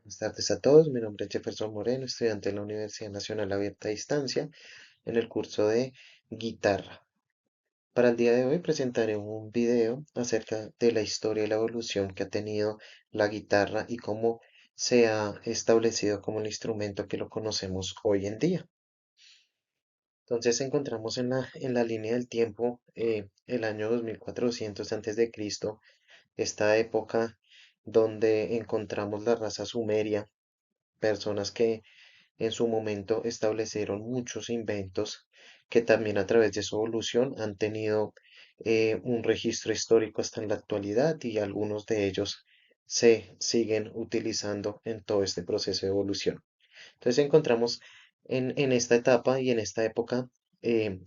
Buenas tardes a todos, mi nombre es Jefferson Moreno, estudiante de la Universidad Nacional Abierta a Distancia en el curso de guitarra. Para el día de hoy presentaré un video acerca de la historia y la evolución que ha tenido la guitarra y cómo se ha establecido como el instrumento que lo conocemos hoy en día. Entonces encontramos en la línea del tiempo el año 2400 antes de Cristo, esta época donde encontramos la raza sumeria, personas que en su momento establecieron muchos inventos que también a través de su evolución han tenido un registro histórico hasta en la actualidad y algunos de ellos se siguen utilizando en todo este proceso de evolución. Entonces encontramos en esta etapa y en esta época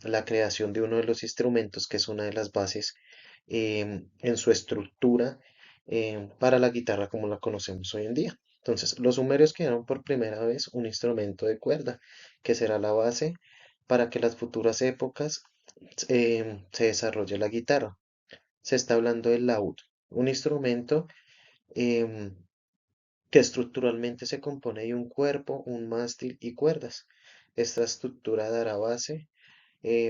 la creación de uno de los instrumentos que es una de las bases en su estructura para la guitarra como la conocemos hoy en día. Entonces, los sumerios crearon por primera vez un instrumento de cuerda, que será la base para que las futuras épocas se desarrolle la guitarra. Se está hablando del laúd, un instrumento em, que estructuralmente se compone de un cuerpo, un mástil y cuerdas. Esta estructura dará base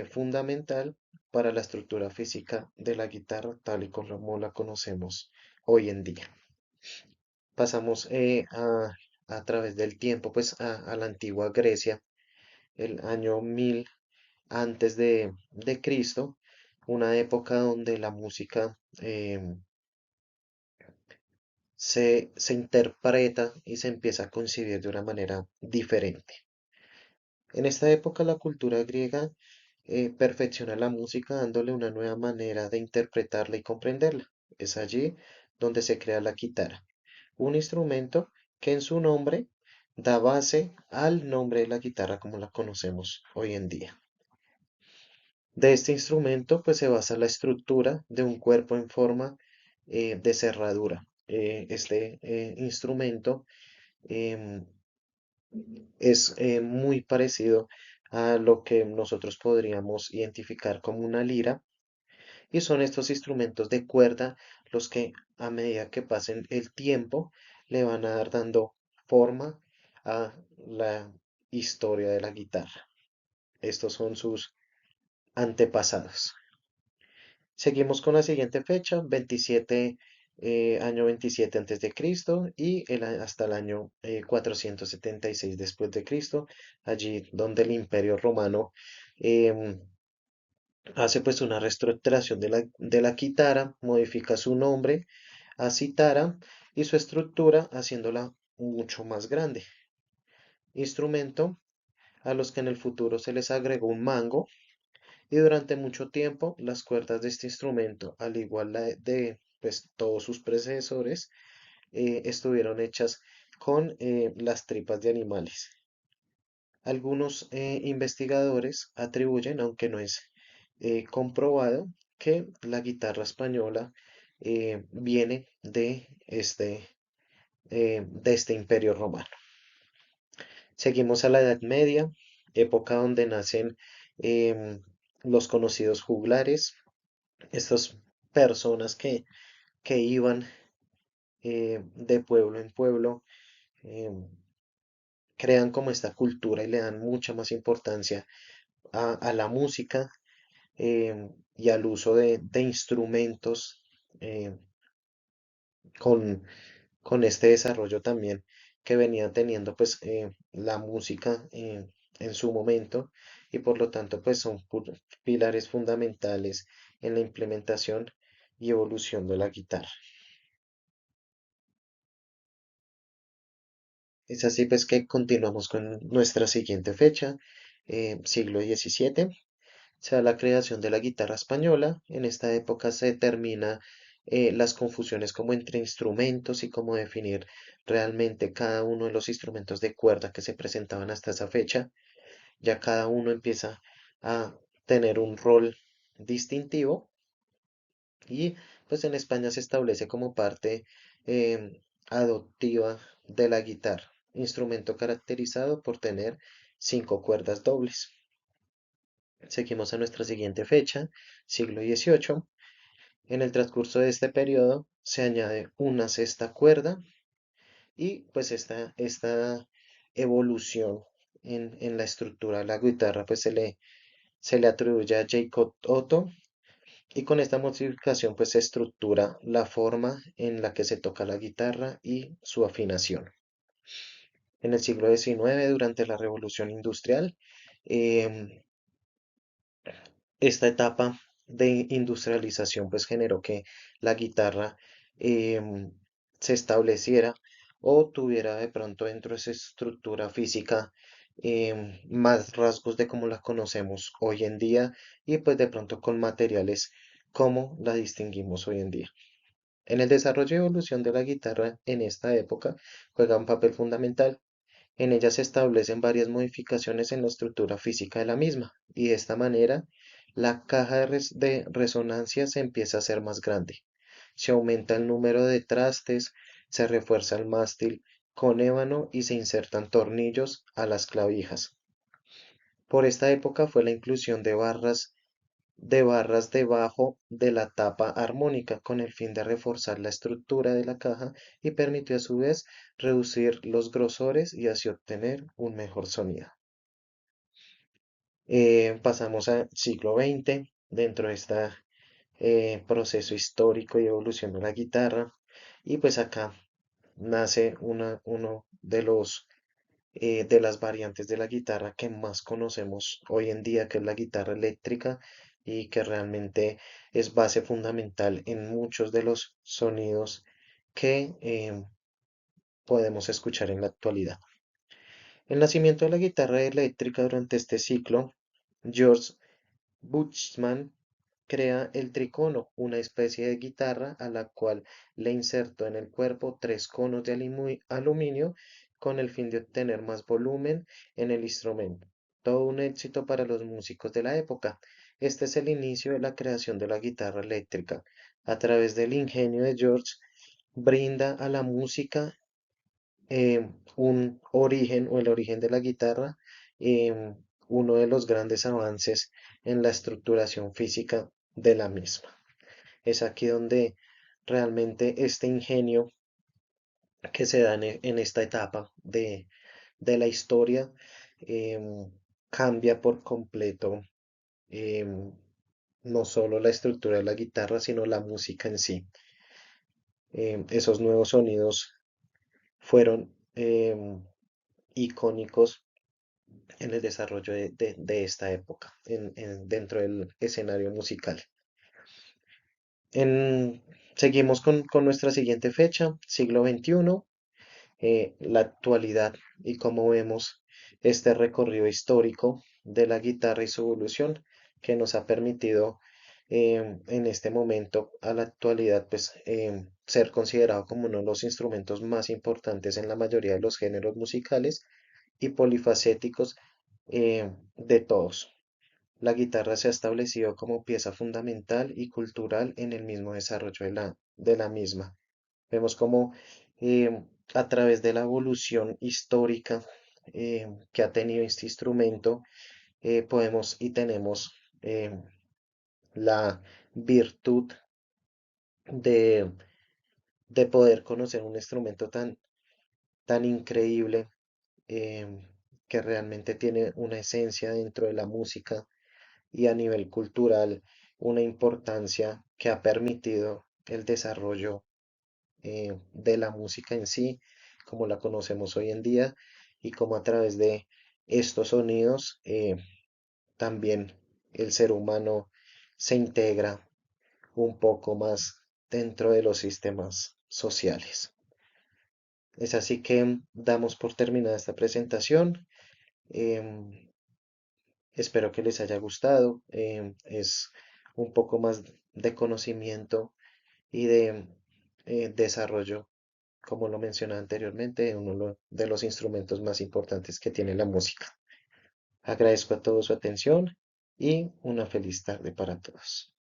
fundamental para la estructura física de la guitarra tal y como la conocemos hoy en día. Pasamos a través del tiempo, pues a la antigua Grecia, el año 1000 antes de Cristo, una época donde la música se interpreta y se empieza a concebir de una manera diferente. En esta época la cultura griega perfecciona la música dándole una nueva manera de interpretarla y comprenderla. Es allí donde se crea la guitarra, un instrumento que en su nombre da base al nombre de la guitarra como la conocemos hoy en día. De este instrumento pues se basa la estructura de un cuerpo en forma de cerradura. Este instrumento em, es muy parecido a lo que nosotros podríamos identificar como una lira y son estos instrumentos de cuerda los que a medida que pasen el tiempo le van a dar dando forma a la historia de la guitarra. Estos son sus antepasados. Seguimos con la siguiente fecha, 27, año 27 antes de Cristo y hasta el año 476 después de Cristo, allí donde el Imperio Romano em, hace pues una reestructuración de la quitara, modifica su nombre a citara y su estructura haciéndola mucho más grande. Instrumento a los que en el futuro se les agregó un mango y durante mucho tiempo las cuerdas de este instrumento, al igual de pues, todos sus predecesores, estuvieron hechas con las tripas de animales. Algunos investigadores atribuyen, aunque no es comprobado, que la guitarra española viene de este imperio romano. Seguimos a la Edad Media, época donde nacen em, los conocidos juglares, estas personas que iban de pueblo en pueblo, em, crean como esta cultura y le dan mucha más importancia a la música y al uso de instrumentos eh, con, con este desarrollo también que venía teniendo pues la música en su momento y por lo tanto pues son pilares fundamentales en la implementación y evolución de la guitarra. Es así pues que continuamos con nuestra siguiente fecha, siglo XVII. Se da la creación de la guitarra española. En esta época se determina las confusiones como entre instrumentos y cómo definir realmente cada uno de los instrumentos de cuerda que se presentaban hasta esa fecha. Ya cada uno empieza a tener un rol distintivo y pues en España se establece como parte adoptiva de la guitarra, instrumento caracterizado por tener 5 cuerdas dobles. Seguimos a nuestra siguiente fecha, siglo XVIII. En el transcurso de este periodo se añade una sexta cuerda Y pues esta evolución en la estructura de la guitarra pues se le atribuye a Jacob Otto y con esta modificación pues se estructura la forma en la que se toca la guitarra y su afinación. En el siglo XIX, durante la Revolución Industrial, em, esta etapa de industrialización pues generó que la guitarra em, se estableciera o tuviera de pronto dentro de su estructura física más rasgos de como la conocemos hoy en día y pues de pronto con materiales como la distinguimos hoy en día. En el desarrollo y evolución de la guitarra en esta época juega un papel fundamental. En ella se establecen varias modificaciones en la estructura física de la misma, y de esta manera la caja de resonancia se empieza a hacer más grande. Se aumenta el número de trastes, se refuerza el mástil con ébano y se insertan tornillos a las clavijas. Por esta época fue la inclusión de barras debajo de la tapa armónica con el fin de reforzar la estructura de la caja y permitió a su vez reducir los grosores y así obtener un mejor sonido. Pasamos al siglo XX, dentro de este proceso histórico y evolución de la guitarra, y pues acá nace uno de las variantes de la guitarra que más conocemos hoy en día, que es la guitarra eléctrica y que realmente es base fundamental en muchos de los sonidos que podemos escuchar en la actualidad. El nacimiento de la guitarra eléctrica durante este ciclo, George Buchmann crea el tricono, una especie de guitarra a la cual le insertó en el cuerpo tres conos de aluminio con el fin de obtener más volumen en el instrumento. Todo un éxito para los músicos de la época. Este es el inicio de la creación de la guitarra eléctrica. A través del ingenio de George, brinda a la música un origen o el origen de la guitarra, uno de los grandes avances en la estructuración física de la misma. Es aquí donde realmente este ingenio que se da en esta etapa de la historia cambia por completo em, no solo la estructura de la guitarra, sino la música en sí. Esos nuevos sonidos fueron icónicos en el desarrollo de esta época, dentro del escenario musical. En- Seguimos con nuestra siguiente fecha, siglo XXI, la actualidad y cómo vemos este recorrido histórico de la guitarra y su evolución que nos ha permitido en este momento a la actualidad pues ser considerado como uno de los instrumentos más importantes en la mayoría de los géneros musicales y polifacéticos de todos. La guitarra se ha establecido como pieza fundamental y cultural en el mismo desarrollo de la misma. Vemos como a través de la evolución histórica que ha tenido este instrumento, podemos y tenemos la virtud de, de poder conocer un instrumento tan increíble que realmente tiene una esencia dentro de la música y a nivel cultural una importancia que ha permitido el desarrollo de la música en sí, como la conocemos hoy en día, y como a través de estos sonidos también el ser humano se integra un poco más dentro de los sistemas sociales. Es así que damos por terminada esta presentación. Espero que les haya gustado. Es un poco más de conocimiento y de desarrollo, como lo mencioné anteriormente, de los instrumentos más importantes que tiene la música. Agradezco a todos su atención y una feliz tarde para todos.